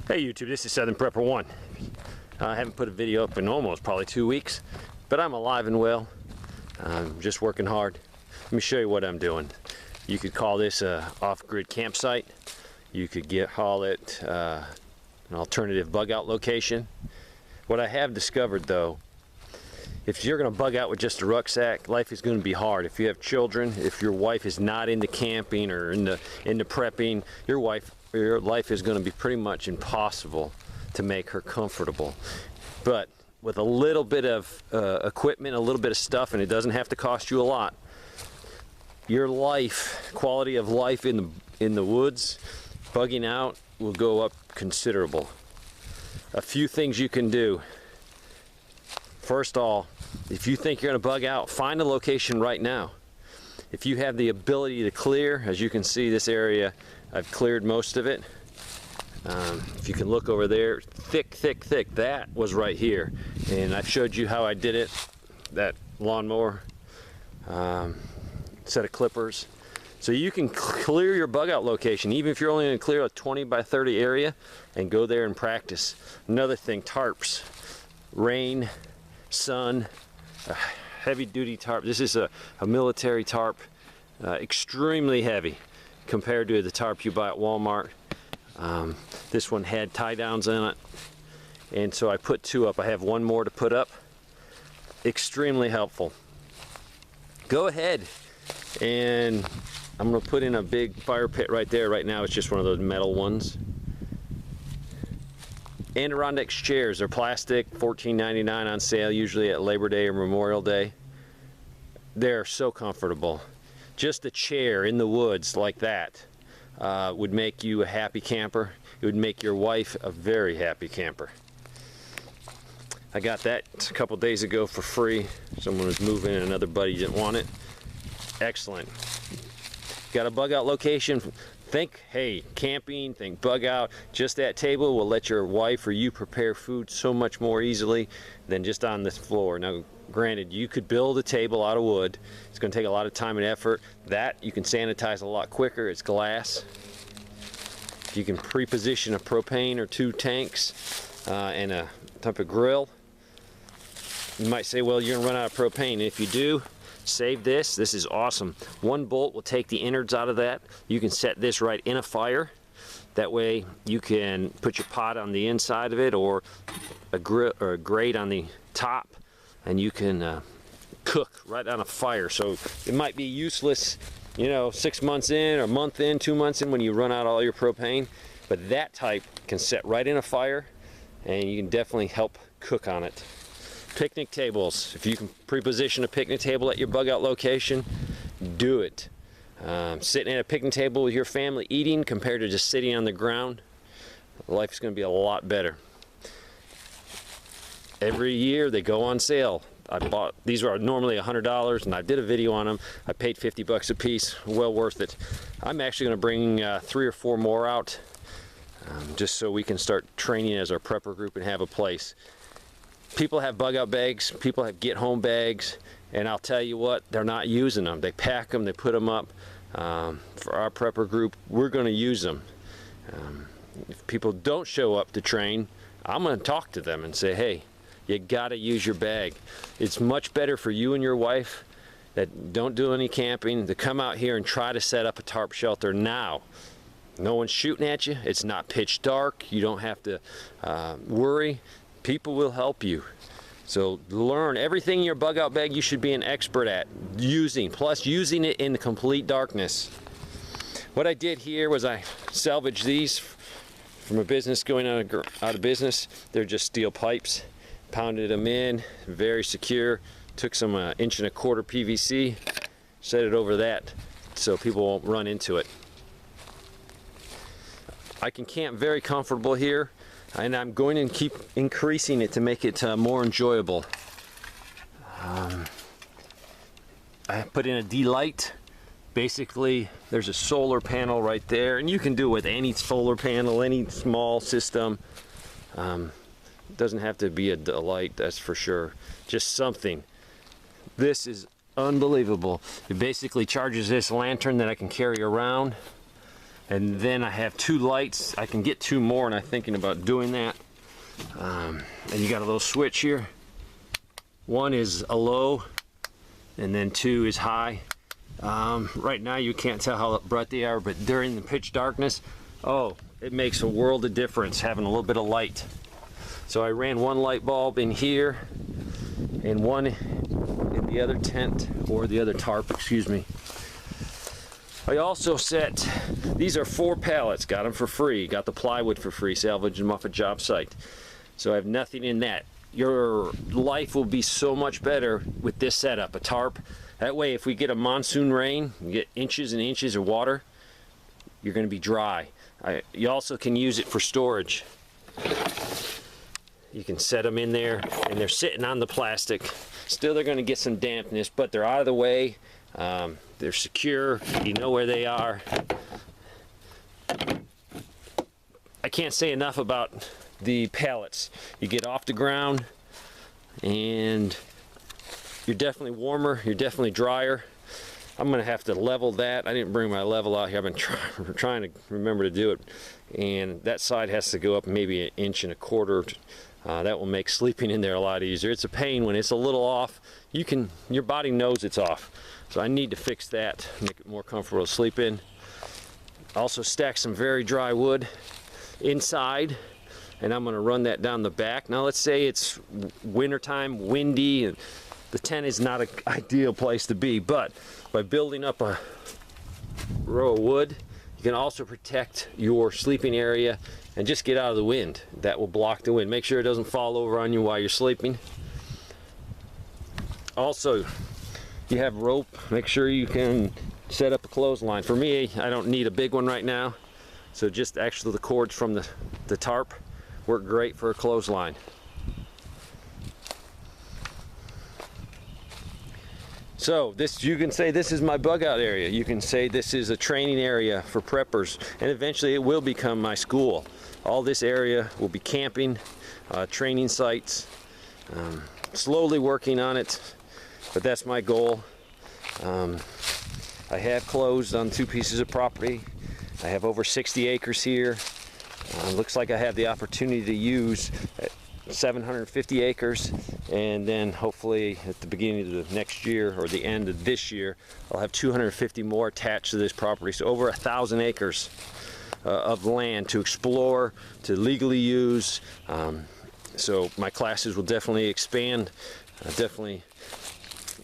Hey YouTube, this is Southern Prepper 1. I haven't put a video up in almost probably 2 weeks, but I'm alive and well. I'm just working hard. Let me show you what I'm doing. You could call this a off-grid campsite. You could call it an alternative bug out location. What I have discovered though, if you're going to bug out with just a rucksack, life is going to be hard. If you have children, if your wife is not into camping or into prepping, your life is going to be pretty much impossible to make her comfortable. But with a little bit of equipment, a little bit of stuff, and it doesn't have to cost you a lot, your quality of life in the woods, bugging out, will go up considerable. A few things you can do. First of all, if you think you're going to bug out, find a location right now. If you have the ability to clear, as you can see, this area, I've cleared most of it. If you can look over there, thick, that was right here. And I showed you how I did it, that lawnmower, set of clippers. So you can clear your bug out location, even if you're only going to clear a 20 by 30 area, and go there and practice. Another thing, tarps, rain, sun, heavy duty tarp. This is a military tarp, extremely heavy compared to the tarp you buy at Walmart. This one had tie downs in it, and so I put 2 up. I have 1 more to put up. Extremely helpful. Go ahead, and I'm going to put in a big fire pit right there. Right now it's just one of those metal ones. Adirondack chairs, they're plastic, $14.99 on sale, usually at Labor Day or Memorial Day. They're so comfortable. Just a chair in the woods like that would make you a happy camper. It would make your wife a very happy camper. I got that a couple days ago for free. Someone was moving and another buddy didn't want it. Excellent. Got a bug out location? Think, hey, camping, think bug out. Just that table will let your wife or you prepare food so much more easily than just on this floor. Now, granted, you could build a table out of wood. It's going to take a lot of time and effort. That you can sanitize a lot quicker. It's glass. If you can pre-position a propane or 2 tanks and a type of grill, you might say, well, you're going to run out of propane. If you do, save this. This is awesome. 1 bolt will take the innards out of that. You can set this right in a fire. That way you can put your pot on the inside of it, or a grill or a grate on the top, and you can cook right on a fire. So it might be useless, you know, 6 months in, or a month in, 2 months in, when you run out all your propane. But that type can set right in a fire, and you can definitely help cook on it. Picnic tables. If you can pre-position a picnic table at your bug out location, do it. Sitting at a picnic table with your family eating compared to just sitting on the ground, life's going to be a lot better. Every year they go on sale. I bought, these are normally $100, and I did a video on them. I paid 50 bucks a piece. Well worth it. I'm actually going to bring 3 or 4 more out, just so we can start training as our prepper group and have a place. People have bug out bags, people have get home bags, and I'll tell you what, they're not using them. They pack them, they put them up. For our prepper group, we're going to use them. If people don't show up to train, I'm going to talk to them and say, hey, you got to use your bag. It's much better for you and your wife that don't do any camping to come out here and try to set up a tarp shelter now. No one's shooting at you. It's not pitch dark. You don't have to worry. People will help you. So learn everything in your bug out bag. You should be an expert at using, plus using it in the complete darkness. What I did here was I salvaged these from a business going out of business. They're just steel pipes. Pounded them in, very secure. Took some 1.25 inch PVC, set it over that so people won't run into it. I can camp very comfortable here, and I'm going to keep increasing it to make it more enjoyable. I put in a D-Light. Basically, there's a solar panel right there, and you can do it with any solar panel, any small system. It doesn't have to be a light, that's for sure. Just something. This is unbelievable. It basically charges this lantern that I can carry around. And then I have 2 lights. I can get 2 more, and I'm thinking about doing that. And you got a little switch here. 1 is a low, and then 2 is high. Right now you can't tell how bright they are, but during the pitch darkness, oh, it makes a world of difference having a little bit of light. So I ran 1 light bulb in here and 1 in the other tent, or the other tarp, excuse me. I also set, these are 4 pallets, got them for free, got the plywood for free, salvaged them off a job site. So I have nothing in that. Your life will be so much better with this setup, a tarp. That way if we get a monsoon rain, you get inches and inches of water, you're going to be dry. You also can use it for storage. You can set them in there, and they're sitting on the plastic. Still they're going to get some dampness, but they're out of the way. They're secure, you know where they are. I can't say enough about the pallets. You get off the ground and you're definitely warmer, you're definitely drier. I'm gonna have to level that. I didn't bring my level out here. I've been trying to remember to do it. And that side has to go up maybe 1.25 inches. That will make sleeping in there a lot easier. It's a pain when it's a little off. Your body knows it's off. So I need to fix that, make it more comfortable to sleep in. Also stack some very dry wood inside, and I'm gonna run that down the back. Now let's say it's wintertime, windy, and the tent is not an ideal place to be, but by building up a row of wood, you can also protect your sleeping area and just get out of the wind. That will block the wind. Make sure it doesn't fall over on you while you're sleeping. Also, you have rope, make sure you can set up a clothesline. For me, I don't need a big one right now, so just actually the cords from the tarp work great for a clothesline. So this, you can say this is my bug out area. You can say this is a training area for preppers, and eventually it will become my school. All this area will be camping, training sites. Slowly working on it, but that's my goal. I have closed on 2 pieces of property. I have over 60 acres here. Looks like I have the opportunity to use 750 acres, and then hopefully at the beginning of the next year or the end of this year, I'll have 250 more attached to this property. So over 1,000 acres of land to explore, to legally use. So my classes will definitely expand. I definitely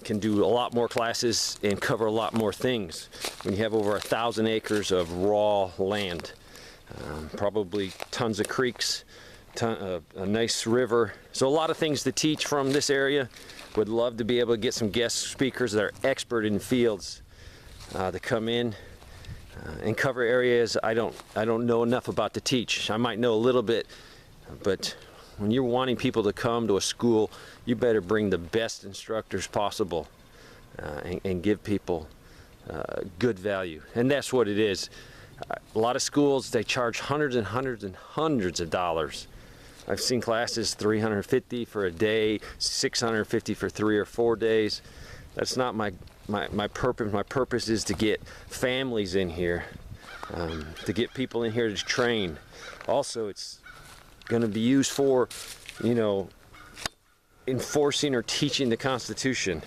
can do a lot more classes and cover a lot more things when you have over 1,000 acres of raw land. Probably tons of creeks, a nice river. So a lot of things to teach from this area. Would love to be able to get some guest speakers that are expert in fields to come in and cover areas I don't know enough about to teach. I might know a little bit, but when you're wanting people to come to a school, you better bring the best instructors possible and give people good value. And that's what it is. A lot of schools, they charge hundreds and hundreds and hundreds of dollars. I've seen classes $350 for a day, $650 for 3 or 4 days. That's not my purpose. My purpose is to get families in here, to get people in here to train. Also, it's going to be used for, you know, enforcing or teaching the Constitution.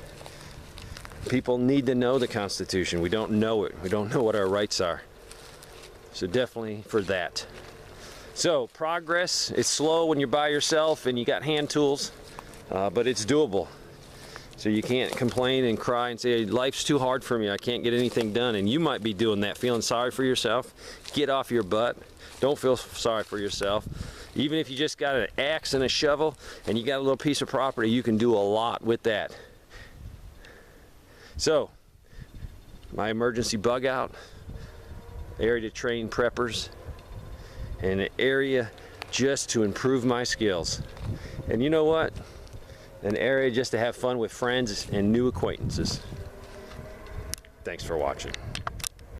People need to know the Constitution. We don't know it. We don't know what our rights are. So definitely for that. So progress, it's slow when you're by yourself and you got hand tools, but it's doable. So you can't complain and cry and say, life's too hard for me, I can't get anything done. And you might be doing that, feeling sorry for yourself. Get off your butt. Don't feel sorry for yourself. Even if you just got an axe and a shovel and you got a little piece of property, you can do a lot with that. So, my emergency bug out, area to train preppers, and an area just to improve my skills. And you know what? An area just to have fun with friends and new acquaintances. Thanks for watching.